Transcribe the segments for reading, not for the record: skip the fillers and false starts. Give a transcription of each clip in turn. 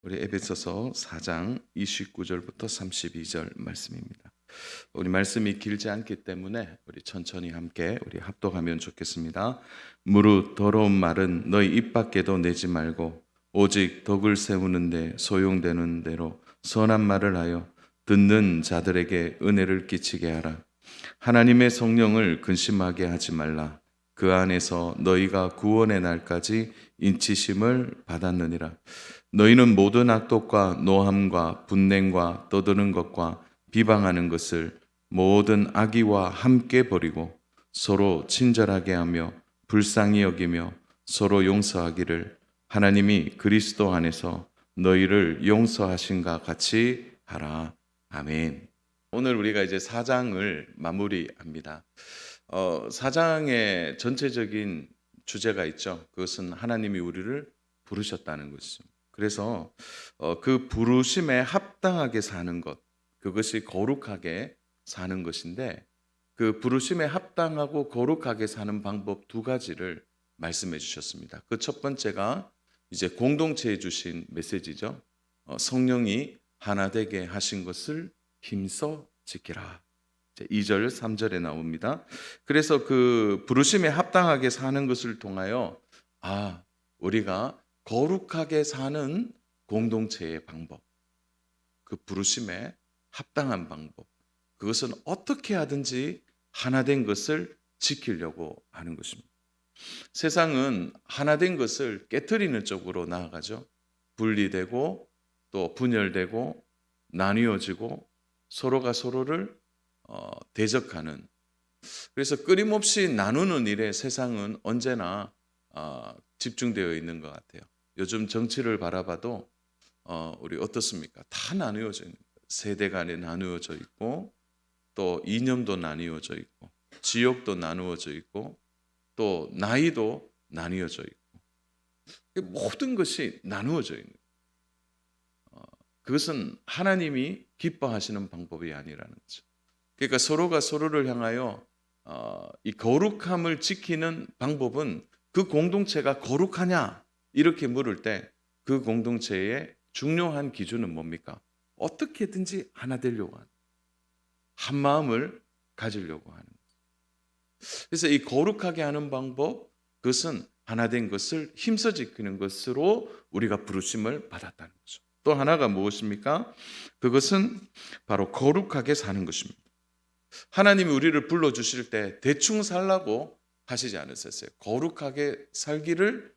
우리 에베소서 4장 29절부터 32절 말씀입니다. 우리 말씀이 길지 않기 때문에 우리 천천히 함께 우리 합독하면 좋겠습니다. 무릇 더러운 말은 너희 입 밖에도 내지 말고 오직 덕을 세우는 데 소용되는 대로 선한 말을 하여 듣는 자들에게 은혜를 끼치게 하라. 하나님의 성령을 근심하게 하지 말라. 그 안에서 너희가 구원의 날까지 인치심을 받았느니라. 너희는 모든 악독과 노함과 분냉과 떠드는 것과 비방하는 것을 모든 악의와 함께 버리고 서로 친절하게 하며 불쌍히 여기며 서로 용서하기를 하나님이 그리스도 안에서 너희를 용서하신가 같이 하라. 아멘. 오늘 우리가 이제 4장을 마무리합니다. 4장의 전체적인 주제가 있죠. 그것은 하나님이 우리를 부르셨다는 것입니다. 그래서 그 부르심에 합당하게 사는 것, 그것이 거룩하게 사는 것인데, 그 부르심에 합당하고 거룩하게 사는 방법 두 가지를 말씀해 주셨습니다. 그 첫 번째가 이제 공동체에 주신 메시지죠. 성령이 하나 되게 하신 것을 힘써 지키라. 2절, 3절에 나옵니다. 그래서 그 부르심에 합당하게 사는 것을 통하여 우리가 거룩하게 사는 공동체의 방법, 그 부르심에 합당한 방법, 그것은 어떻게 하든지 하나된 것을 지키려고 하는 것입니다. 세상은 하나된 것을 깨트리는 쪽으로 나아가죠. 분리되고 또 분열되고 나뉘어지고 서로가 서로를 대적하는, 그래서 끊임없이 나누는 일에 세상은 언제나 집중되어 있는 것 같아요. 요즘 정치를 바라봐도 우리 어떻습니까? 다 나누어져 있는 거예요. 세대 간에 나누어져 있고 또 이념도 나누어져 있고 지역도 나누어져 있고 또 나이도 나누어져 있고 모든 것이 나누어져 있는 거예요. 그것은 하나님이 기뻐하시는 방법이 아니라는 거죠. 그러니까 서로가 서로를 향하여 이 거룩함을 지키는 방법은 그 공동체가 거룩하냐 이렇게 물을 때 그 공동체의 중요한 기준은 뭡니까? 어떻게든지 하나 되려고 하는, 한 마음을 가지려고 하는 거죠. 그래서 이 거룩하게 하는 방법, 그것은 하나 된 것을 힘써 지키는 것으로 우리가 부르심을 받았다는 거죠. 또 하나가 무엇입니까? 그것은 바로 거룩하게 사는 것입니다. 하나님이 우리를 불러주실 때 대충 살라고 하시지 않으셨어요. 거룩하게 살기를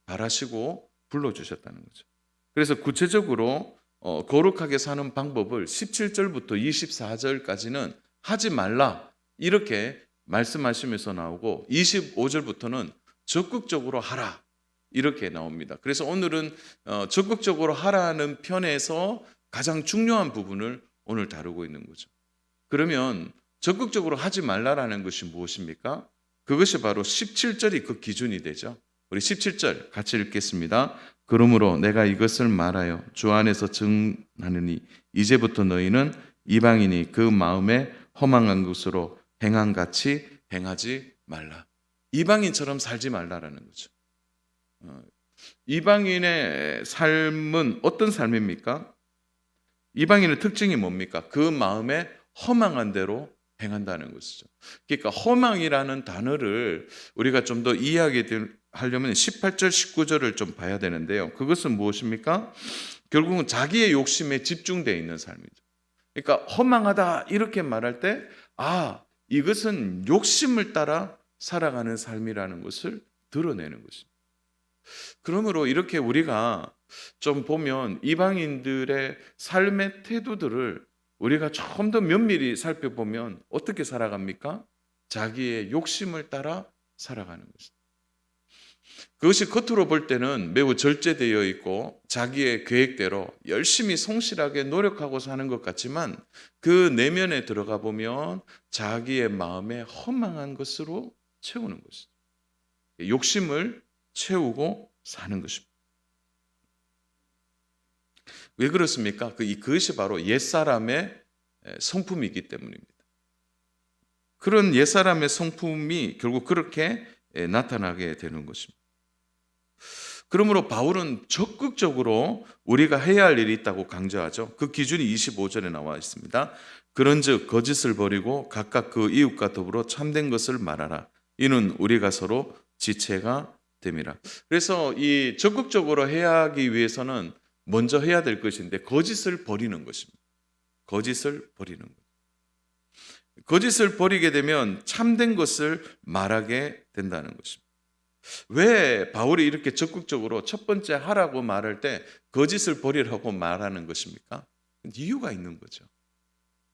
바라시고 불러주셨다는 거죠. 그래서 구체적으로 거룩하게 사는 방법을 17절부터 24절까지는 하지 말라 이렇게 말씀하시면서 나오고 25절부터는 적극적으로 하라 이렇게 나옵니다. 그래서 오늘은 적극적으로 하라는 편에서 가장 중요한 부분을 오늘 다루고 있는 거죠. 그러면 적극적으로 하지 말라라는 것이 무엇입니까? 그것이 바로 17절이 그 기준이 되죠. 우리 17절 같이 읽겠습니다. 그러므로 내가 이것을 말하여 주 안에서 증하느니 이제부터 너희는 이방인이 그 마음에 허망한 것으로 행한 같이 행하지 말라. 이방인처럼 살지 말라라는 거죠. 이방인의 삶은 어떤 삶입니까? 이방인의 특징이 뭡니까? 그 마음에 허망한 대로 행한다는 것이죠. 그러니까 허망이라는 단어를 우리가 좀 더 이해하려면 18절, 19절을 좀 봐야 되는데요. 그것은 무엇입니까? 결국은 자기의 욕심에 집중되어 있는 삶이죠. 그러니까 허망하다 이렇게 말할 때 이것은 욕심을 따라 살아가는 삶이라는 것을 드러내는 것입니다. 그러므로 이렇게 우리가 좀 보면 이방인들의 삶의 태도들을 우리가 조금 더 면밀히 살펴보면 어떻게 살아갑니까? 자기의 욕심을 따라 살아가는 것입니다. 그것이 겉으로 볼 때는 매우 절제되어 있고 자기의 계획대로 열심히 성실하게 노력하고 사는 것 같지만 그 내면에 들어가 보면 자기의 마음에 허망한 것으로 채우는 것입니다. 욕심을 채우고 사는 것입니다. 왜 그렇습니까? 그것이 바로 옛사람의 성품이기 때문입니다. 그런 옛사람의 성품이 결국 그렇게 나타나게 되는 것입니다. 그러므로 바울은 적극적으로 우리가 해야 할 일이 있다고 강조하죠. 그 기준이 25절에 나와 있습니다. 그런즉 거짓을 버리고 각각 그 이웃과 더불어 참된 것을 말하라. 이는 우리가 서로 지체가 됨이라. 그래서 이 적극적으로 해야 하기 위해서는 먼저 해야 될 것인데 거짓을 버리는 것입니다. 거짓을 버리는 것. 거짓을 버리게 되면 참된 것을 말하게 된다는 것입니다. 왜 바울이 이렇게 적극적으로 첫 번째 하라고 말할 때 거짓을 버리라고 말하는 것입니까? 이유가 있는 거죠.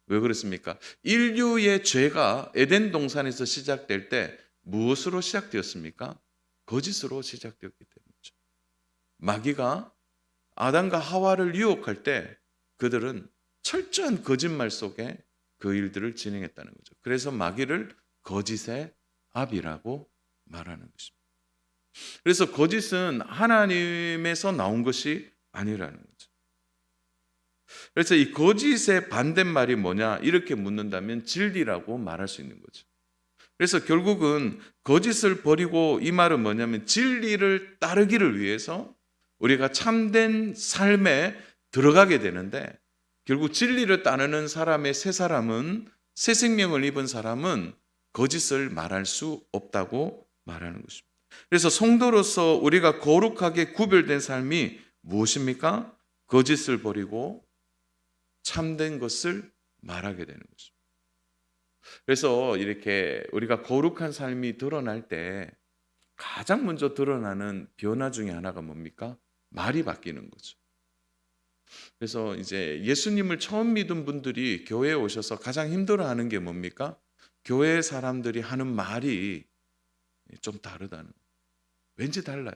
왜 그렇습니까? 인류의 죄가 에덴 동산에서 시작될 때 무엇으로 시작되었습니까? 거짓으로 시작되었기 때문이죠. 마귀가 아담과 하와를 유혹할 때 그들은 철저한 거짓말 속에 그 일들을 진행했다는 거죠. 그래서 마귀를 거짓의 아비라고 말하는 것입니다. 그래서 거짓은 하나님에서 나온 것이 아니라는 거죠. 그래서 이 거짓의 반대말이 뭐냐 이렇게 묻는다면 진리라고 말할 수 있는 거죠. 그래서 결국은 거짓을 버리고 이 말은 뭐냐면 진리를 따르기를 위해서 우리가 참된 삶에 들어가게 되는데 결국 진리를 따르는 사람의 새 사람은 새 생명을 입은 사람은 거짓을 말할 수 없다고 말하는 것입니다. 그래서 성도로서 우리가 거룩하게 구별된 삶이 무엇입니까? 거짓을 버리고 참된 것을 말하게 되는 것입니다. 그래서 이렇게 우리가 거룩한 삶이 드러날 때 가장 먼저 드러나는 변화 중에 하나가 뭡니까? 말이 바뀌는 거죠. 그래서 이제 예수님을 처음 믿은 분들이 교회에 오셔서 가장 힘들어하는 게 뭡니까? 교회 사람들이 하는 말이 좀 다르다는 거예요. 왠지 달라요.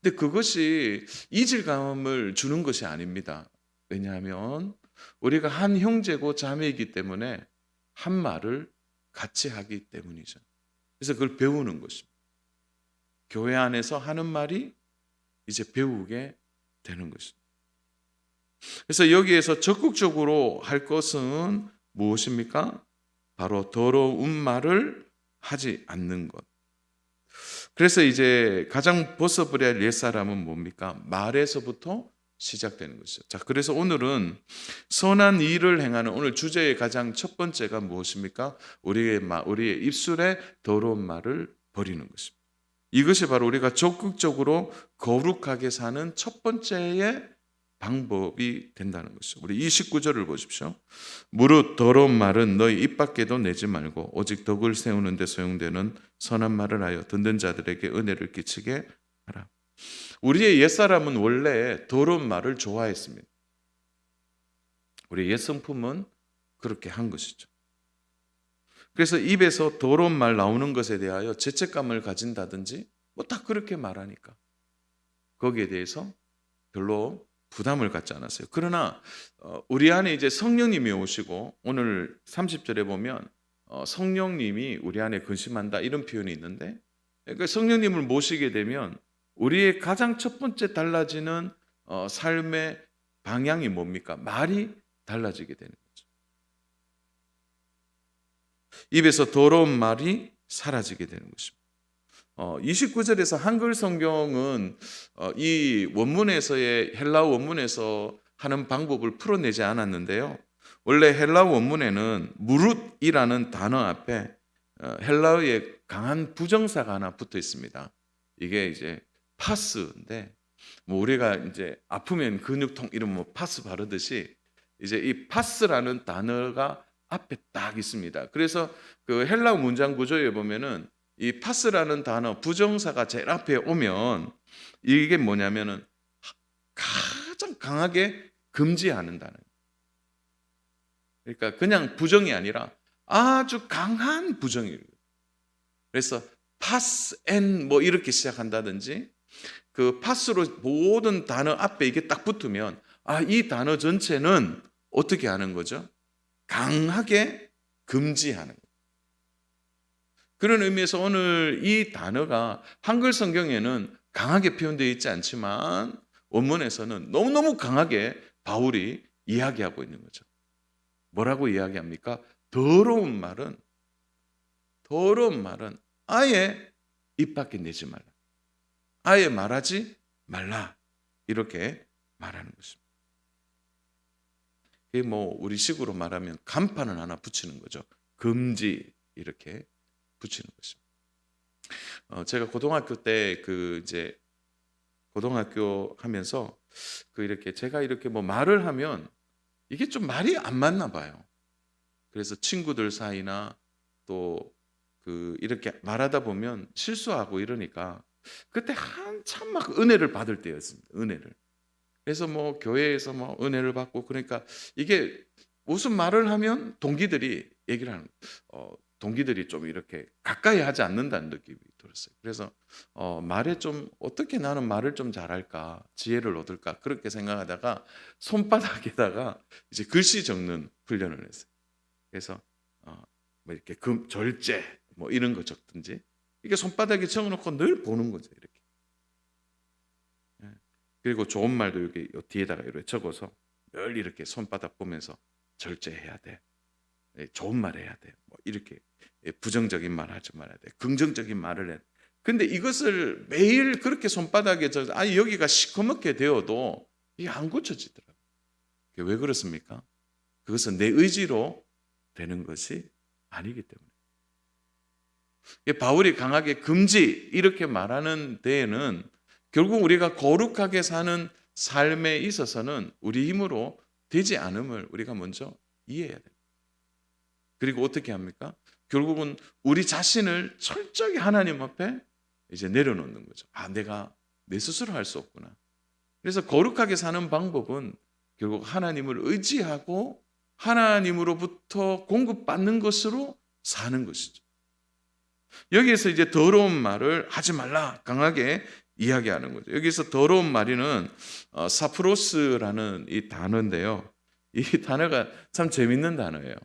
근데 그것이 이질감을 주는 것이 아닙니다. 왜냐하면 우리가 한 형제고 자매이기 때문에 한 말을 같이 하기 때문이죠. 그래서 그걸 배우는 것입니다. 교회 안에서 하는 말이 이제 배우게 되는 것입니다. 그래서 여기에서 적극적으로 할 것은 무엇입니까? 바로 더러운 말을 하지 않는 것. 그래서 이제 가장 벗어버려야 할 옛사람은 뭡니까? 말에서부터 시작되는 것이죠. 자, 그래서 오늘은 선한 일을 행하는 오늘 주제의 가장 첫 번째가 무엇입니까? 우리의 입술에 더러운 말을 버리는 것입니다. 이것이 바로 우리가 적극적으로 거룩하게 사는 첫 번째의 방법이 된다는 것이죠. 우리 29절을 보십시오. 무릇 더러운 말은 너희 입 밖에도 내지 말고 오직 덕을 세우는 데 소용되는 선한 말을 하여 듣는 자들에게 은혜를 끼치게 하라. 우리의 옛사람은 원래 더러운 말을 좋아했습니다. 우리의 옛성품은 그렇게 한 것이죠. 그래서 입에서 더러운 말 나오는 것에 대하여 죄책감을 가진다든지 뭐 다 그렇게 말하니까 거기에 대해서 별로 부담을 갖지 않았어요. 그러나 우리 안에 이제 성령님이 오시고 오늘 30절에 보면 성령님이 우리 안에 근심한다 이런 표현이 있는데 그러니까 성령님을 모시게 되면 우리의 가장 첫 번째 달라지는 삶의 방향이 뭡니까? 말이 달라지게 되는 거죠. 입에서 더러운 말이 사라지게 되는 것입니다. 29절에서 한글 성경은 이 원문에서의 헬라어 원문에서 하는 방법을 풀어내지 않았는데요. 원래 헬라어 원문에는 무릇이라는 단어 앞에 헬라어의 강한 부정사가 하나 붙어 있습니다. 이게 이제 파스인데 뭐 우리가 이제 아프면 근육통 이런 뭐 파스 바르듯이 이제 이 파스라는 단어가 앞에 딱 있습니다. 그래서 그 헬라어 문장 구조에 보면은 이 파스라는 단어 부정사가 제일 앞에 오면 이게 뭐냐면은 가장 강하게 금지하는 단어. 그러니까 그냥 부정이 아니라 아주 강한 부정이에요. 그래서 파스 앤 뭐 이렇게 시작한다든지 그 파스로 모든 단어 앞에 이게 딱 붙으면 이 단어 전체는 어떻게 하는 거죠? 강하게 금지하는 거예요. 그런 의미에서 오늘 이 단어가 한글 성경에는 강하게 표현되어 있지 않지만 원문에서는 너무너무 강하게 바울이 이야기하고 있는 거죠. 뭐라고 이야기합니까? 더러운 말은 아예 입 밖에 내지 말라. 아예 말하지 말라. 이렇게 말하는 것입니다. 이게 뭐 우리식으로 말하면 간판을 하나 붙이는 거죠. 금지 이렇게 붙이는 것입니다. 제가 고등학교 때 이제 고등학교 하면서 이렇게 제가 이렇게 뭐 말을 하면 이게 좀 말이 안 맞나 봐요. 그래서 친구들 사이나 또 이렇게 말하다 보면 실수하고 이러니까 그때 한참 막 은혜를 받을 때였습니다. 은혜를. 그래서 뭐 교회에서 뭐 은혜를 받고 그러니까 이게 무슨 말을 하면 동기들이 얘기를 하는 동기들이 좀 이렇게 가까이 하지 않는다는 느낌이 들었어요. 그래서 말에 좀 어떻게 나는 말을 좀 잘할까, 지혜를 얻을까 그렇게 생각하다가 손바닥에다가 이제 글씨 적는 훈련을 했어요. 그래서 뭐 이렇게 절제 뭐 이런 거 적든지 이게 손바닥에 적어놓고 늘 보는 거죠. 이렇게. 예. 그리고 좋은 말도 여기 뒤에다가 이렇게 적어서 늘 이렇게 손바닥 보면서 절제해야 돼. 좋은 말 해야 돼. 뭐 이렇게 부정적인 말 하지 말아야 돼. 긍정적인 말을 해. 근데 이것을 매일 그렇게 손바닥에 아니 여기가 시커멓게 되어도 이게 안 고쳐지더라고요. 왜 그렇습니까? 그것은 내 의지로 되는 것이 아니기 때문에. 바울이 강하게 금지 이렇게 말하는 데에는 결국 우리가 거룩하게 사는 삶에 있어서는 우리 힘으로 되지 않음을 우리가 먼저 이해해야 됩니다. 그리고 어떻게 합니까? 결국은 우리 자신을 철저히 하나님 앞에 이제 내려놓는 거죠. 내가 내 스스로 할 수 없구나. 그래서 거룩하게 사는 방법은 결국 하나님을 의지하고 하나님으로부터 공급받는 것으로 사는 것이죠. 여기에서 이제 더러운 말을 하지 말라 강하게 이야기하는 거죠. 여기서 더러운 말이는 사프로스라는 이 단어인데요. 이 단어가 참 재밌는 단어예요.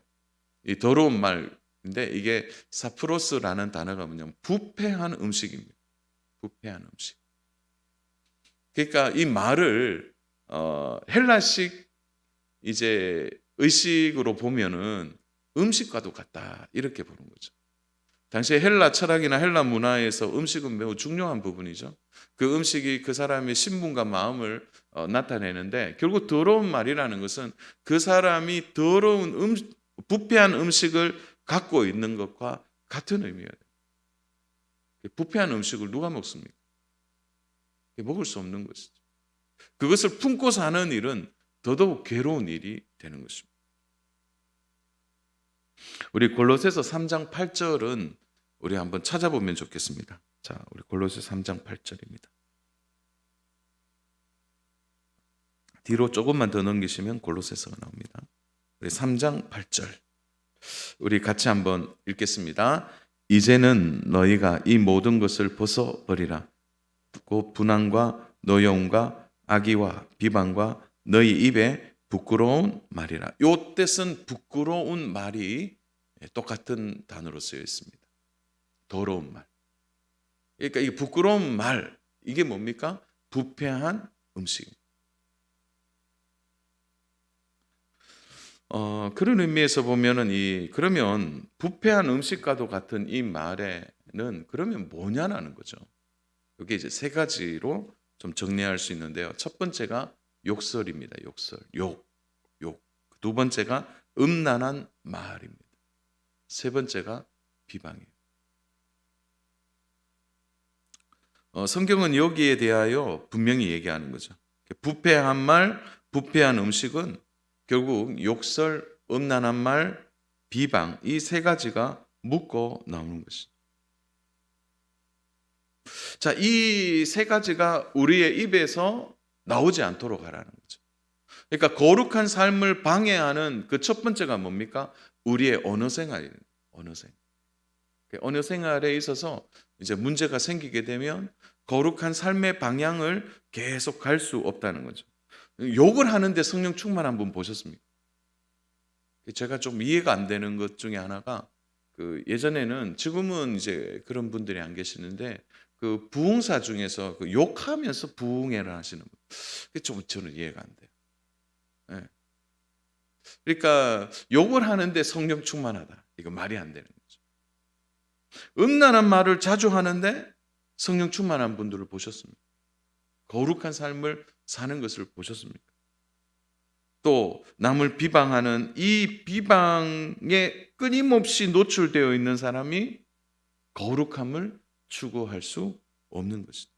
이 더러운 말인데 이게 사프로스라는 단어가 뭐냐면 부패한 음식입니다. 부패한 음식. 그러니까 이 말을 헬라식 이제 의식으로 보면은 음식과도 같다 이렇게 보는 거죠. 당시에 헬라 철학이나 헬라 문화에서 음식은 매우 중요한 부분이죠. 그 음식이 그 사람의 신분과 마음을 나타내는데 결국 더러운 말이라는 것은 그 사람이 더러운 부패한 음식을 갖고 있는 것과 같은 의미가 돼요. 부패한 음식을 누가 먹습니까? 먹을 수 없는 것이죠. 그것을 품고 사는 일은 더더욱 괴로운 일이 되는 것입니다. 우리 골로새서 3장 8절은 우리 한번 찾아보면 좋겠습니다. 자, 우리 골로새 3장 8절입니다. 뒤로 조금만 더 넘기시면 골로새서가 나옵니다. 우리 3장 8절. 우리 같이 한번 읽겠습니다. 이제는 너희가 이 모든 것을 벗어버리라. 곧 분한과 노여움과 악의와 비방과 너희 입에 부끄러운 말이라. 요 뜻은 부끄러운 말이 똑같은 단어로 쓰여 있습니다. 더러운 말. 그러니까 이 부끄러운 말 이게 뭡니까? 부패한 음식입니다. 그런 의미에서 보면은 그러면 부패한 음식과도 같은 이 말에는 그러면 뭐냐라는 거죠. 여기 이제 세 가지로 좀 정리할 수 있는데요. 첫 번째가 욕설입니다. 욕설, 욕. 두 번째가 음란한 말입니다. 세 번째가 비방이에요. 성경은 여기에 대하여 분명히 얘기하는 거죠. 부패한 말, 부패한 음식은 결국 욕설, 음란한 말, 비방 이 세 가지가 묶어 나오는 것이죠. 자, 이 세 가지가 우리의 입에서 나오지 않도록 하라는 거죠. 그러니까 거룩한 삶을 방해하는 그 첫 번째가 뭡니까? 우리의 언어 생활이에요. 언어 생활에 있어서 이제 문제가 생기게 되면 거룩한 삶의 방향을 계속 갈 수 없다는 거죠. 욕을 하는데 성령 충만한 분 보셨습니까? 제가 좀 이해가 안 되는 것 중에 하나가 예전에는 지금은 이제 그런 분들이 안 계시는데 그 부흥사 중에서 욕하면서 부흥회를 하시는 분, 그게 좀 저는 이해가 안 돼요. 네. 그러니까 욕을 하는데 성령 충만하다. 이거 말이 안 되는 거죠. 음란한 말을 자주 하는데 성령 충만한 분들을 보셨습니다. 거룩한 삶을 사는 것을 보셨습니까? 또 남을 비방하는 이 비방에 끊임없이 노출되어 있는 사람이 거룩함을 추구할 수 없는 것이죠.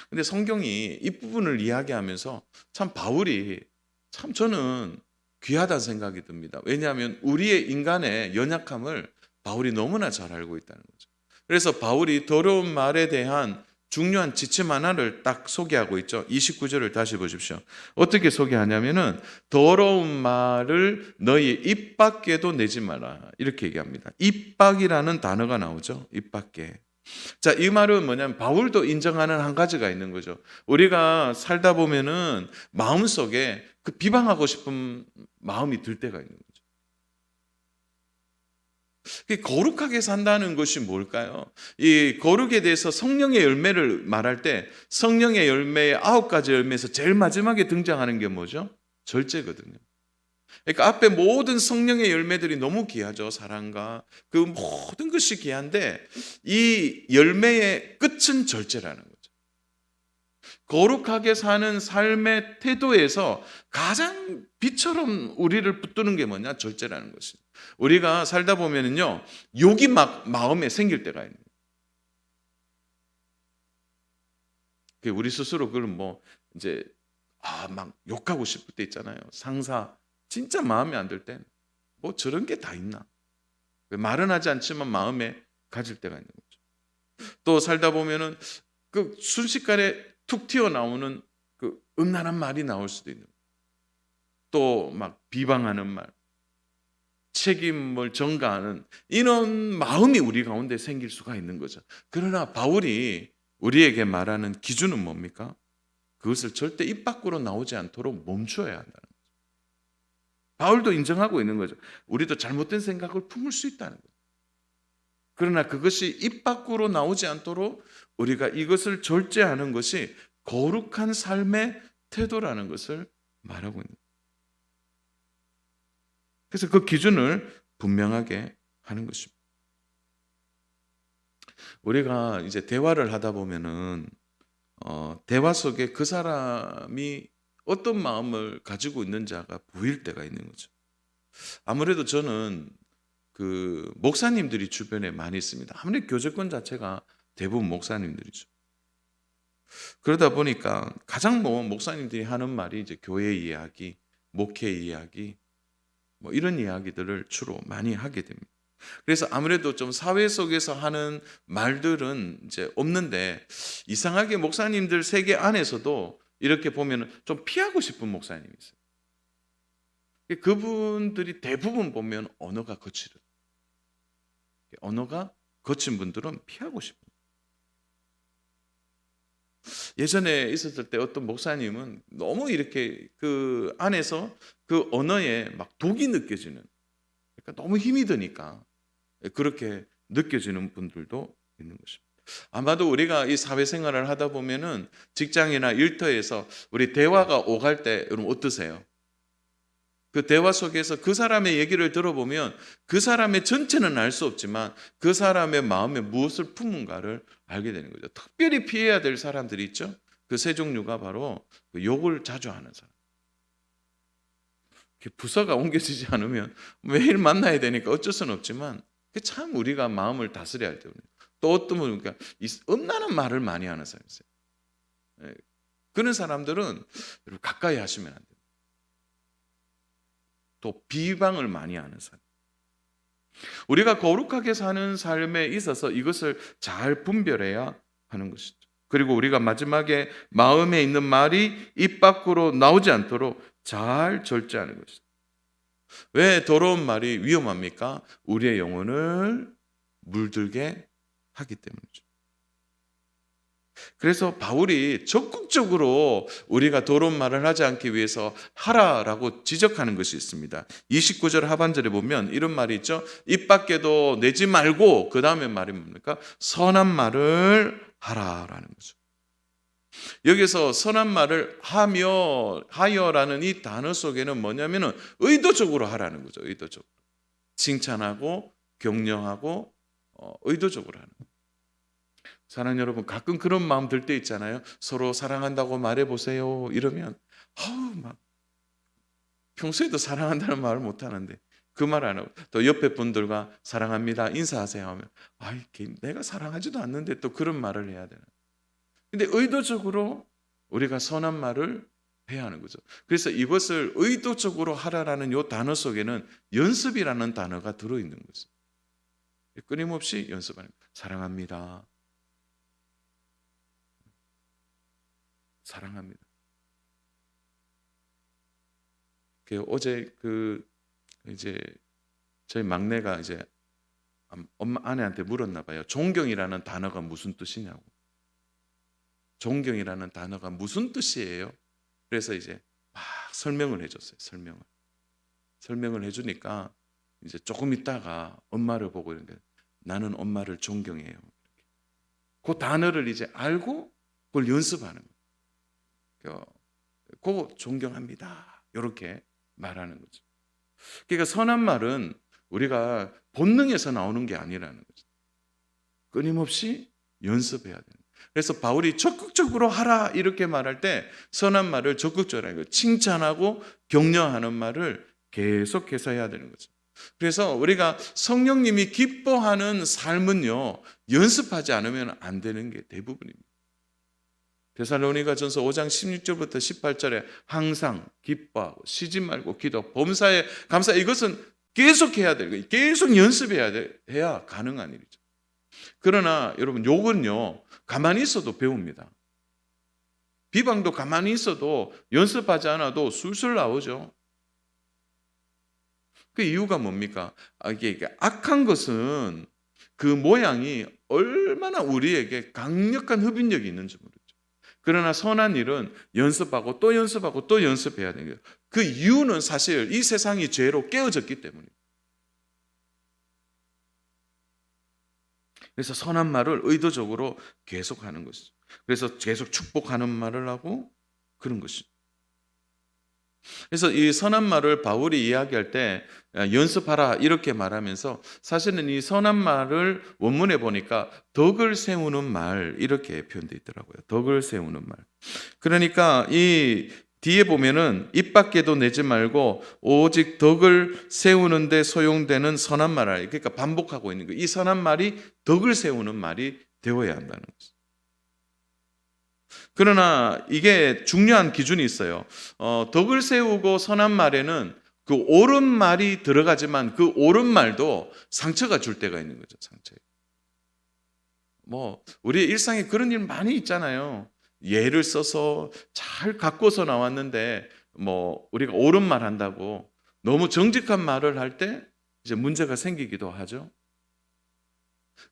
근데 성경이 이 부분을 이야기하면서 참 바울이 참 저는 귀하다는 생각이 듭니다. 왜냐하면 우리의 인간의 연약함을 바울이 너무나 잘 알고 있다는 거죠. 그래서 바울이 더러운 말에 대한 중요한 지침 하나를 딱 소개하고 있죠. 29절을 다시 보십시오. 어떻게 소개하냐면은 더러운 말을 너희 입 밖에도 내지 마라. 이렇게 얘기합니다. 입 밖이라는 단어가 나오죠. 입 밖에. 자, 이 말은 뭐냐면 바울도 인정하는 한 가지가 있는 거죠. 우리가 살다 보면은 마음속에 그 비방하고 싶은 마음이 들 때가 있는 거죠. 거룩하게 산다는 것이 뭘까요? 이 거룩에 대해서 성령의 열매를 말할 때 성령의 열매의 9가지 열매에서 제일 마지막에 등장하는 게 뭐죠? 절제거든요. 그러니까 앞에 모든 성령의 열매들이 너무 귀하죠. 사랑과 그 모든 것이 귀한데 이 열매의 끝은 절제라는 거죠. 거룩하게 사는 삶의 태도에서 가장 빛처럼 우리를 붙드는 게 뭐냐? 절제라는 것입니다. 우리가 살다 보면은요, 욕이 막 마음에 생길 때가 있는 거예요. 우리 스스로 그걸 뭐 이제 막 욕하고 싶을 때 있잖아요. 상사 진짜 마음에 안 들 땐 뭐 저런 게 다 있나? 말은 하지 않지만 마음에 가질 때가 있는 거죠. 또 살다 보면은 그 순식간에 툭 튀어나오는 그 음란한 말이 나올 수도 있는 거예요. 또 막 비방하는 말, 책임을 전가하는 이런 마음이 우리 가운데 생길 수가 있는 거죠. 그러나 바울이 우리에게 말하는 기준은 뭡니까? 그것을 절대 입 밖으로 나오지 않도록 멈추어야 한다는 거죠. 바울도 인정하고 있는 거죠. 우리도 잘못된 생각을 품을 수 있다는 거죠. 그러나 그것이 입 밖으로 나오지 않도록 우리가 이것을 절제하는 것이 거룩한 삶의 태도라는 것을 말하고 있는 거예요. 그래서 그 기준을 분명하게 하는 것입니다. 우리가 이제 대화를 하다 보면은 대화 속에 그 사람이 어떤 마음을 가지고 있는지가 보일 때가 있는 거죠. 아무래도 저는 그 목사님들이 주변에 많이 있습니다. 아무래도 교제권 자체가 대부분 목사님들이죠. 그러다 보니까 가장 목사님들이 하는 말이 이제 교회 이야기, 목회 이야기, 뭐 이런 이야기들을 주로 많이 하게 됩니다. 그래서 아무래도 좀 사회 속에서 하는 말들은 이제 없는데 이상하게 목사님들 세계 안에서도 이렇게 보면 좀 피하고 싶은 목사님이 있어요. 그분들이 대부분 보면 언어가 거칠어요. 언어가 거친 분들은 피하고 싶어요. 예전에 있었을 때 어떤 목사님은 너무 이렇게 그 안에서 그 언어에 막 독이 느껴지는, 그러니까 너무 힘이 드니까 그렇게 느껴지는 분들도 있는 것입니다. 아마도 우리가 이 사회생활을 하다 보면은 직장이나 일터에서 우리 대화가 오갈 때 여러분 어떠세요? 그 대화 속에서 그 사람의 얘기를 들어보면 그 사람의 전체는 알 수 없지만 그 사람의 마음에 무엇을 품은가를 알게 되는 거죠. 특별히 피해야 될 사람들이 있죠. 그 세 종류가 바로 욕을 자주 하는 사람. 부서가 옮겨지지 않으면 매일 만나야 되니까 어쩔 수는 없지만 참 우리가 마음을 다스려야 할 때문에. 또 어떤 분은 그러니까 음란한 말을 많이 하는 사람이 있어요. 그런 사람들은 가까이 하시면 안 돼요. 또 비방을 많이 하는 사람. 우리가 거룩하게 사는 삶에 있어서 이것을 잘 분별해야 하는 것이죠. 그리고 우리가 마지막에 마음에 있는 말이 입 밖으로 나오지 않도록 잘 절제하는 것이죠. 왜 더러운 말이 위험합니까? 우리의 영혼을 물들게 하기 때문이죠. 그래서 바울이 적극적으로 우리가 더러운 말을 하지 않기 위해서 하라라고 지적하는 것이 있습니다. 29절 하반절에 보면 이런 말이 있죠. 입 밖에도 내지 말고 그 다음에 말이 뭡니까? 선한 말을 하라라는 거죠. 여기서 선한 말을 하여라는 이 단어 속에는 뭐냐면은 의도적으로 하라는 거죠. 의도적으로. 칭찬하고 격려하고 의도적으로 하는 거죠. 사랑하는 여러분, 가끔 그런 마음 들 때 있잖아요. 서로 사랑한다고 말해보세요 이러면 막 평소에도 사랑한다는 말을 못하는데 그 말 안 하고 또 옆에 분들과 사랑합니다 인사하세요 하면 내가 사랑하지도 않는데 또 그런 말을 해야 되나. 근데 의도적으로 우리가 선한 말을 해야 하는 거죠. 그래서 이것을 의도적으로 하라라는 이 단어 속에는 연습이라는 단어가 들어있는 거죠. 끊임없이 연습하는 거예요. 사랑합니다. 사랑합니다. 어제 이제 저희 막내가 이제 엄마 아내한테 물었나 봐요. 존경이라는 단어가 무슨 뜻이냐고. 존경이라는 단어가 무슨 뜻이에요? 그래서 이제 막 설명을 해줬어요. 설명을 해주니까 이제 조금 있다가 엄마를 보고 이런 게 나는 엄마를 존경해요. 그 단어를 이제 알고 그걸 연습하는 거예요. 그 존경합니다. 이렇게 말하는 거죠. 그러니까 선한 말은 우리가 본능에서 나오는 게 아니라는 거죠. 끊임없이 연습해야 되는 거예요. 그래서 바울이 적극적으로 하라 이렇게 말할 때 선한 말을 적극적으로 하는 거예요. 칭찬하고 격려하는 말을 계속해서 해야 되는 거죠. 그래서 우리가 성령님이 기뻐하는 삶은요, 연습하지 않으면 안 되는 게 대부분입니다. 데살로니가전서 5장 16절부터 18절에 항상 기뻐하고 쉬지 말고 기도, 범사에 감사, 이것은 계속 해야 돼요. 계속 연습해야 해야 가능한 일이죠. 그러나 여러분, 욕은요 가만히 있어도 배웁니다. 비방도 가만히 있어도 연습하지 않아도 술술 나오죠. 그 이유가 뭡니까? 이게 악한 것은 그 모양이 얼마나 우리에게 강력한 흡인력이 있는지 모르죠. 그러나 선한 일은 연습하고 또 연습하고 또 연습해야 되는 거예요. 그 이유는 사실 이 세상이 죄로 깨어졌기 때문입니다. 그래서 선한 말을 의도적으로 계속하는 것이죠. 그래서 계속 축복하는 말을 하고 그런 것이죠. 그래서 이 선한 말을 바울이 이야기할 때 연습하라 이렇게 말하면서 사실은 이 선한 말을 원문에 보니까 덕을 세우는 말 이렇게 표현되어 있더라고요. 덕을 세우는 말. 그러니까 이 뒤에 보면은 입 밖에도 내지 말고 오직 덕을 세우는 데 소용되는 선한 말을, 그러니까 반복하고 있는 거예요. 이 선한 말이 덕을 세우는 말이 되어야 한다는 거죠. 그러나 이게 중요한 기준이 있어요. 덕을 세우고 선한 말에는 그 옳은 말이 들어가지만 그 옳은 말도 상처가 줄 때가 있는 거죠. 상처. 우리 일상에 그런 일 많이 있잖아요. 예를 써서 잘 갖고서 나왔는데 우리가 옳은 말 한다고 너무 정직한 말을 할 때 이제 문제가 생기기도 하죠.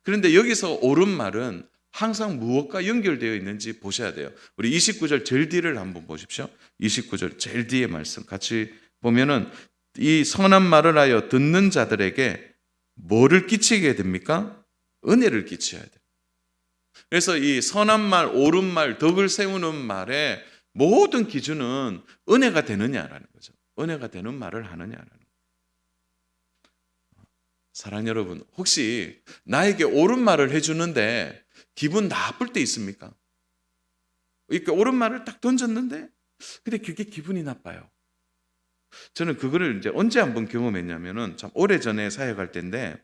그런데 여기서 옳은 말은 항상 무엇과 연결되어 있는지 보셔야 돼요. 우리 29절 제일 뒤를 한번 보십시오. 29절 제일 뒤의 말씀 같이 보면은 이 선한 말을 하여 듣는 자들에게 뭐를 끼치게 됩니까? 은혜를 끼쳐야 돼요. 그래서 이 선한 말, 옳은 말, 덕을 세우는 말의 모든 기준은 은혜가 되느냐라는 거죠. 은혜가 되는 말을 하느냐라는 거죠. 사랑하는 여러분, 혹시 나에게 옳은 말을 해주는데 기분 나쁠 때 있습니까? 이렇게 옳은 말을 딱 던졌는데 근데 그게 기분이 나빠요. 저는 그거를 이제 언제 한번 경험했냐면은 참 오래전에 사역할 때인데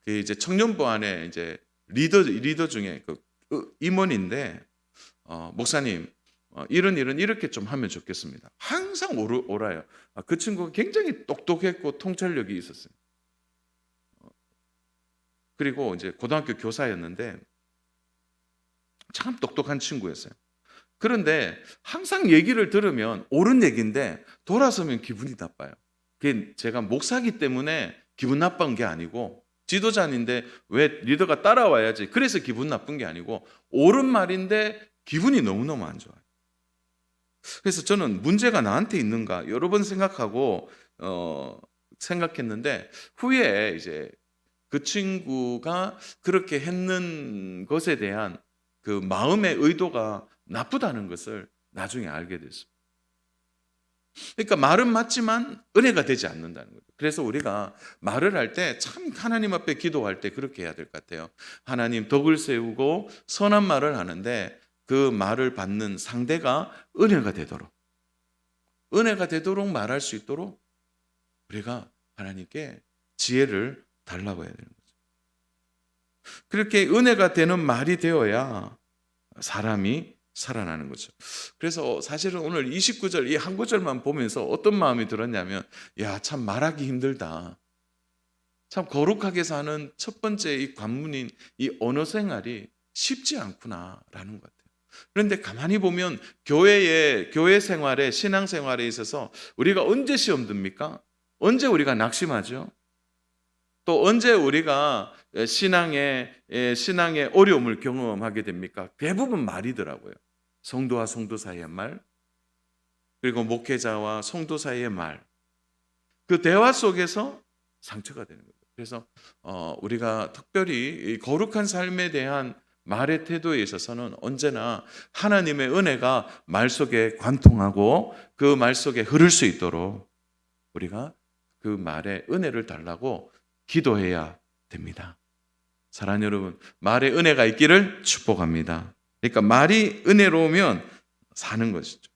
그 이제 청년부 안에 이제 리더 중에 그 임원인데 목사님 이런 일은 이렇게 좀 하면 좋겠습니다. 항상 옳아요. 그 친구가 굉장히 똑똑했고 통찰력이 있었어요. 그리고 이제 고등학교 교사였는데 참 똑똑한 친구였어요. 그런데 항상 얘기를 들으면 옳은 얘기인데 돌아서면 기분이 나빠요. 그게 제가 목사기 때문에 기분 나쁜 게 아니고 지도자인데 왜 리더가 따라와야지 그래서 기분 나쁜 게 아니고 옳은 말인데 기분이 너무너무 안 좋아요. 그래서 저는 문제가 나한테 있는가 여러 번 생각하고 생각했는데 후에 이제 그 친구가 그렇게 했는 것에 대한 그 마음의 의도가 나쁘다는 것을 나중에 알게 됐습니다. 그러니까 말은 맞지만 은혜가 되지 않는다는 거죠. 그래서 우리가 말을 할 때 참 하나님 앞에 기도할 때 그렇게 해야 될 것 같아요. 하나님, 덕을 세우고 선한 말을 하는데 그 말을 받는 상대가 은혜가 되도록 말할 수 있도록 우리가 하나님께 지혜를 달라고 해야 되는 거죠. 그렇게 은혜가 되는 말이 되어야 사람이 살아나는 거죠. 그래서 사실은 오늘 29절 이 한 구절만 보면서 어떤 마음이 들었냐면, 야, 참 말하기 힘들다. 참 거룩하게 사는 첫 번째 이 관문인 이 언어 생활이 쉽지 않구나라는 것 같아요. 그런데 가만히 보면 교회 생활에, 신앙 생활에 있어서 우리가 언제 시험 듭니까? 언제 우리가 낙심하죠? 또 언제 우리가 신앙의 어려움을 경험하게 됩니까? 대부분 말이더라고요. 성도와 성도 사이의 말, 그리고 목회자와 성도 사이의 말, 그 대화 속에서 상처가 되는 거예요. 그래서 우리가 특별히 이 거룩한 삶에 대한 말의 태도에 있어서는 언제나 하나님의 은혜가 말 속에 관통하고 그 말 속에 흐를 수 있도록 우리가 그 말에 은혜를 달라고 기도해야 됩니다. 사랑하는 여러분, 말에 은혜가 있기를 축복합니다. 그러니까 말이 은혜로우면 사는 것이죠.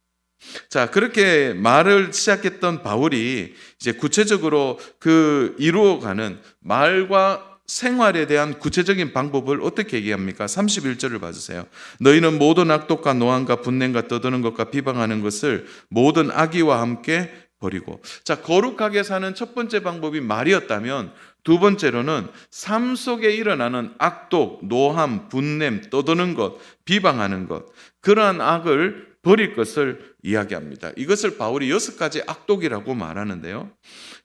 자, 그렇게 말을 시작했던 바울이 이제 구체적으로 그 이루어가는 말과 생활에 대한 구체적인 방법을 어떻게 얘기합니까? 31절을 봐주세요. 너희는 모든 악독과 노함과 분냄과 떠드는 것과 비방하는 것을 모든 악의와 함께 버리고. 자, 거룩하게 사는 첫 번째 방법이 말이었다면 두 번째로는 삶 속에 일어나는 악독, 노함, 분냄, 떠드는 것, 비방하는 것, 그러한 악을 버릴 것을 이야기합니다. 이것을 바울이 6가지 악독이라고 말하는데요.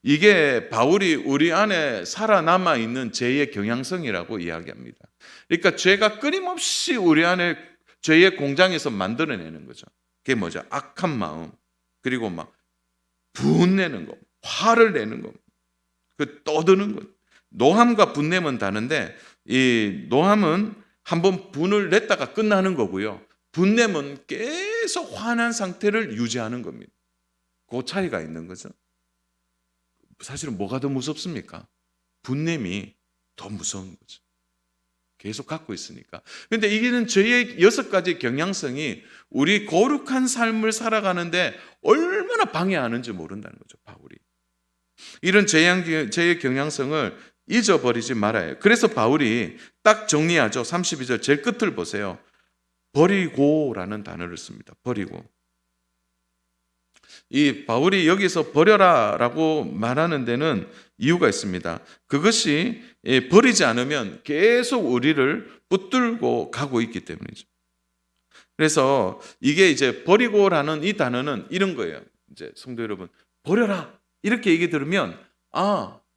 이게 바울이 우리 안에 살아남아 있는 죄의 경향성이라고 이야기합니다. 그러니까 죄가 끊임없이 우리 안에 죄의 공장에서 만들어내는 거죠. 그게 뭐죠? 악한 마음, 그리고 막 분내는 것, 화를 내는 것, 그 떠드는 것. 노함과 분냄은 다른데 이 노함은 한번 분을 냈다가 끝나는 거고요. 분냄은 계속 화난 상태를 유지하는 겁니다. 그 차이가 있는 거죠. 사실은 뭐가 더 무섭습니까? 분냄이 더 무서운 거죠. 계속 갖고 있으니까. 그런데 이게는 죄의 6가지 경향성이 우리 거룩한 삶을 살아가는데 얼마나 방해하는지 모른다는 거죠, 바울이. 이런 죄의 경향성을 잊어버리지 말아요. 그래서 바울이 딱 정리하죠. 32절 제일 끝을 보세요. 버리고라는 단어를 씁니다. 버리고. 이 바울이 여기서 버려라라고 말하는 데는 이유가 있습니다. 그것이 버리지 않으면 계속 우리를 붙들고 가고 있기 때문이죠. 그래서 이게 이제 버리고라는 이 단어는 이런 거예요. 이제 성도 여러분, 버려라 이렇게 얘기 들으면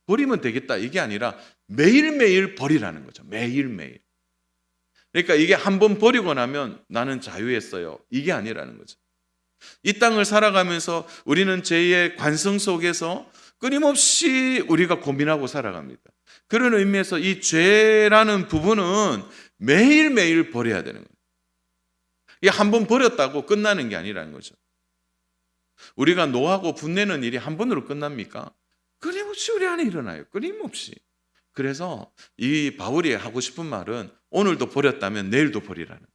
버리면 되겠다 이게 아니라 매일매일 버리라는 거죠. 매일매일. 그러니까 이게 한번 버리고 나면 나는 자유했어요. 이게 아니라는 거죠. 이 땅을 살아가면서 우리는 죄의 관성 속에서 끊임없이 우리가 고민하고 살아갑니다. 그런 의미에서 이 죄라는 부분은 매일매일 버려야 되는 거예요. 이게 한번 버렸다고 끝나는 게 아니라는 거죠. 우리가 노하고 분내는 일이 한 번으로 끝납니까? 끊임없이 우리 안에 일어나요. 끊임없이. 그래서 이 바울이 하고 싶은 말은 오늘도 버렸다면 내일도 버리라는 거예요.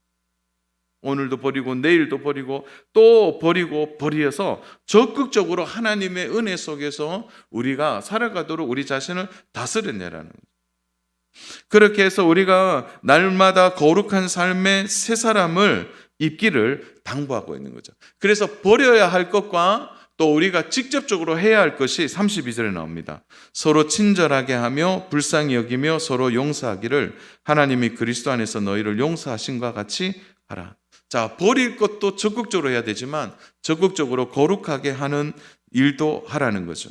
오늘도 버리고 내일도 버리고 또 버리고 버려서 적극적으로 하나님의 은혜 속에서 우리가 살아가도록 우리 자신을 다스려내라는 거예요. 그렇게 해서 우리가 날마다 거룩한 삶의 새 사람을 입기를 당부하고 있는 거죠. 그래서 버려야 할 것과 또 우리가 직접적으로 해야 할 것이 32절에 나옵니다. 서로 친절하게 하며 불쌍히 여기며 서로 용서하기를 하나님이 그리스도 안에서 너희를 용서하신과 같이 하라. 자, 버릴 것도 적극적으로 해야 되지만 적극적으로 거룩하게 하는 일도 하라는 거죠.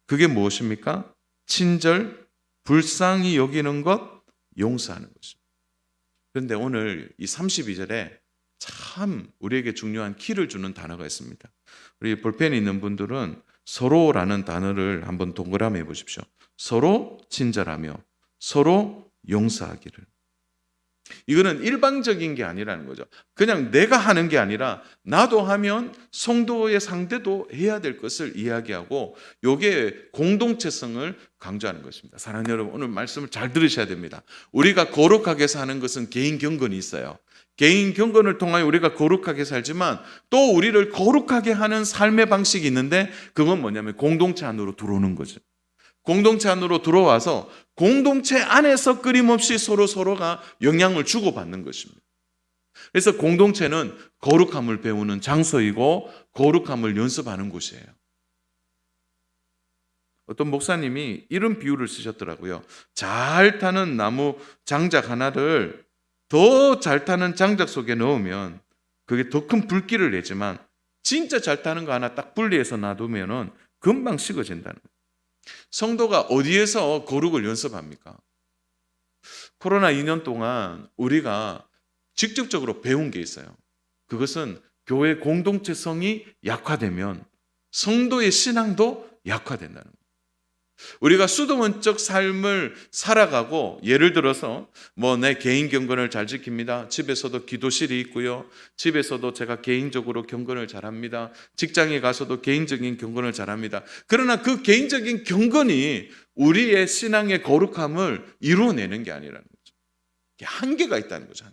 그게 무엇입니까? 친절, 불쌍히 여기는 것, 용서하는 거죠. 그런데 오늘 이 32절에 참 우리에게 중요한 키를 주는 단어가 있습니다. 우리 볼펜이 있는 분들은 서로라는 단어를 한번 동그라미 해보십시오. 서로 친절하며 서로 용서하기를. 이거는 일방적인 게 아니라는 거죠. 그냥 내가 하는 게 아니라 나도 하면 성도의 상대도 해야 될 것을 이야기하고, 이게 공동체성을 강조하는 것입니다. 사랑하는 여러분, 오늘 말씀을 잘 들으셔야 됩니다. 우리가 거룩하게 사는 것은 개인 경건이 있어요. 개인 경건을 통하여 우리가 거룩하게 살지만 또 우리를 거룩하게 하는 삶의 방식이 있는데, 그건 뭐냐면 공동체 안으로 들어오는 거죠. 공동체 안으로 들어와서 공동체 안에서 끊임없이 서로가 영향을 주고받는 것입니다. 그래서 공동체는 거룩함을 배우는 장소이고 거룩함을 연습하는 곳이에요. 어떤 목사님이 이런 비유를 쓰셨더라고요. 잘 타는 나무 장작 하나를 더 잘 타는 장작 속에 넣으면 그게 더 큰 불길을 내지만, 진짜 잘 타는 거 하나 딱 분리해서 놔두면은 금방 식어진다는 거예요. 성도가 어디에서 거룩을 연습합니까? 코로나 2년 동안 우리가 직접적으로 배운 게 있어요. 그것은 교회 공동체성이 약화되면 성도의 신앙도 약화된다는 거예요. 우리가 수도원적 삶을 살아가고, 예를 들어서 내 개인 경건을 잘 지킵니다. 집에서도 기도실이 있고요. 집에서도 제가 개인적으로 경건을 잘합니다. 직장에 가서도 개인적인 경건을 잘합니다. 그러나 그 개인적인 경건이 우리의 신앙의 거룩함을 이루어내는 게 아니라는 거죠. 한계가 있다는 거죠.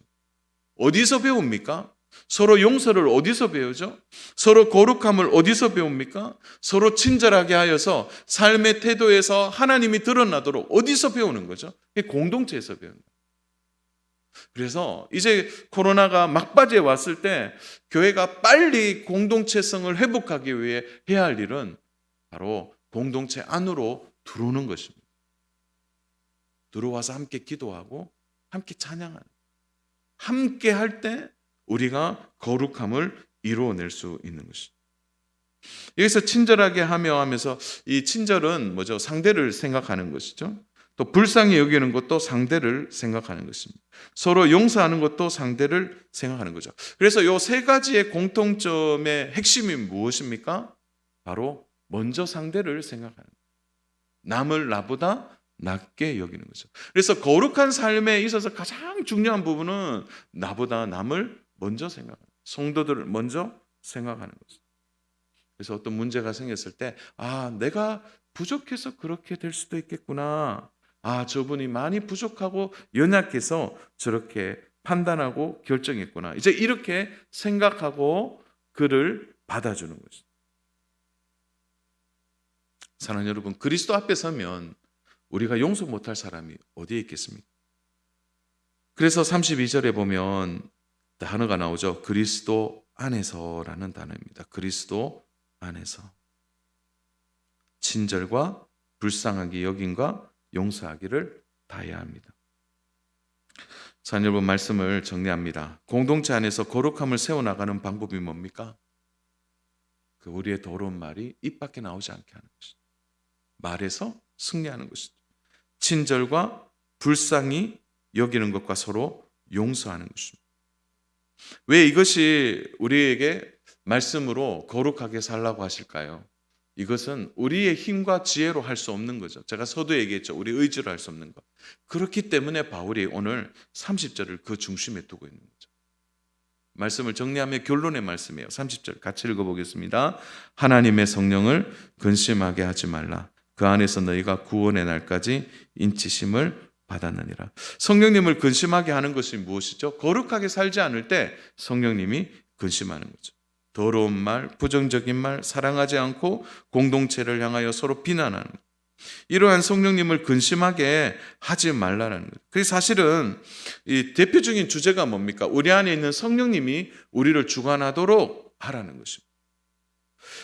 어디서 배웁니까? 서로 용서를 어디서 배우죠? 서로 거룩함을 어디서 배웁니까? 서로 친절하게 하여서 삶의 태도에서 하나님이 드러나도록 어디서 배우는 거죠? 공동체에서 배운다. 그래서 이제 코로나가 막바지에 왔을 때 교회가 빨리 공동체성을 회복하기 위해 해야 할 일은 바로 공동체 안으로 들어오는 것입니다. 들어와서 함께 기도하고 함께 찬양하는, 함께 할 때 우리가 거룩함을 이루어낼 수 있는 것이죠. 여기서 친절하게 하면서 이 친절은 뭐죠? 상대를 생각하는 것이죠. 또 불쌍히 여기는 것도 상대를 생각하는 것입니다. 서로 용서하는 것도 상대를 생각하는 거죠. 그래서 이 세 가지의 공통점의 핵심이 무엇입니까? 바로 먼저 상대를 생각하는 거예요. 남을 나보다 낮게 여기는 거죠. 그래서 거룩한 삶에 있어서 가장 중요한 부분은 나보다 남을 먼저 생각하는, 성도들을 먼저 생각하는 거죠. 그래서 어떤 문제가 생겼을 때, 내가 부족해서 그렇게 될 수도 있겠구나. 저분이 많이 부족하고 연약해서 저렇게 판단하고 결정했구나. 이제 이렇게 생각하고 그를 받아주는 거죠. 사랑하는 여러분, 그리스도 앞에 서면 우리가 용서 못할 사람이 어디에 있겠습니까? 그래서 32절에 보면 단어가 나오죠. 그리스도 안에서라는 단어입니다. 그리스도 안에서. 친절과 불쌍하게 여김과 용서하기를 다해야 합니다. 자, 여러분, 말씀을 정리합니다. 공동체 안에서 거룩함을 세워나가는 방법이 뭡니까? 그 우리의 더러운 말이 입 밖에 나오지 않게 하는 것이죠. 말에서 승리하는 것이죠. 친절과 불쌍히 여기는 것과 서로 용서하는 것입니다. 왜 이것이 우리에게 말씀으로 거룩하게 살라고 하실까요? 이것은 우리의 힘과 지혜로 할 수 없는 거죠. 제가 서두에 얘기했죠. 우리 의지로 할 수 없는 것. 그렇기 때문에 바울이 오늘 30절을 그 중심에 두고 있는 거죠. 말씀을 정리하면 결론의 말씀이에요. 30절 같이 읽어보겠습니다. 하나님의 성령을 근심하게 하지 말라. 그 안에서 너희가 구원의 날까지 인치심을 받았느니라. 성령님을 근심하게 하는 것이 무엇이죠? 거룩하게 살지 않을 때 성령님이 근심하는 거죠. 더러운 말, 부정적인 말, 사랑하지 않고 공동체를 향하여 서로 비난하는 것. 이러한 성령님을 근심하게 하지 말라는 거예요. 그래서 사실은 이 대표적인 주제가 뭡니까? 우리 안에 있는 성령님이 우리를 주관하도록 하라는 것입니다.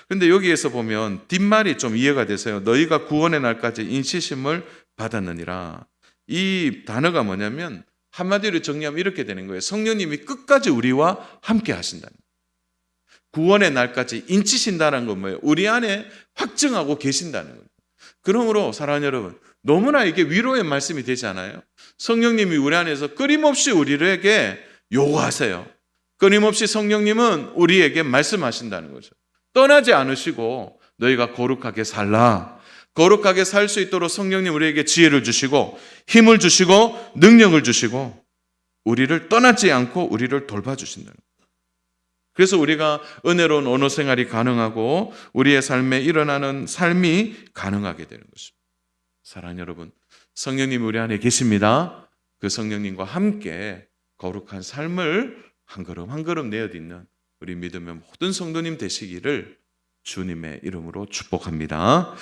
그런데 여기에서 보면 뒷말이 좀 이해가 되세요. 너희가 구원의 날까지 인치심을 받았느니라. 이 단어가 뭐냐면 한마디로 정리하면 이렇게 되는 거예요. 성령님이 끝까지 우리와 함께 하신다는 거예요. 구원의 날까지 인치신다는 건 뭐예요? 우리 안에 확증하고 계신다는 거예요. 그러므로 사랑하는 여러분, 너무나 이게 위로의 말씀이 되지 않아요? 성령님이 우리 안에서 끊임없이 우리에게 요구하세요. 끊임없이 성령님은 우리에게 말씀하신다는 거죠. 떠나지 않으시고 너희가 거룩하게 살라. 거룩하게 살 수 있도록 성령님 우리에게 지혜를 주시고 힘을 주시고 능력을 주시고 우리를 떠나지 않고 우리를 돌봐주신다는 거예요. 그래서 우리가 은혜로운 언어 생활이 가능하고 우리의 삶에 일어나는 삶이 가능하게 되는 것입니다. 사랑하는 여러분, 성령님 우리 안에 계십니다. 그 성령님과 함께 거룩한 삶을 한 걸음 한 걸음 내어딛는 우리 믿음의 모든 성도님 되시기를 주님의 이름으로 축복합니다.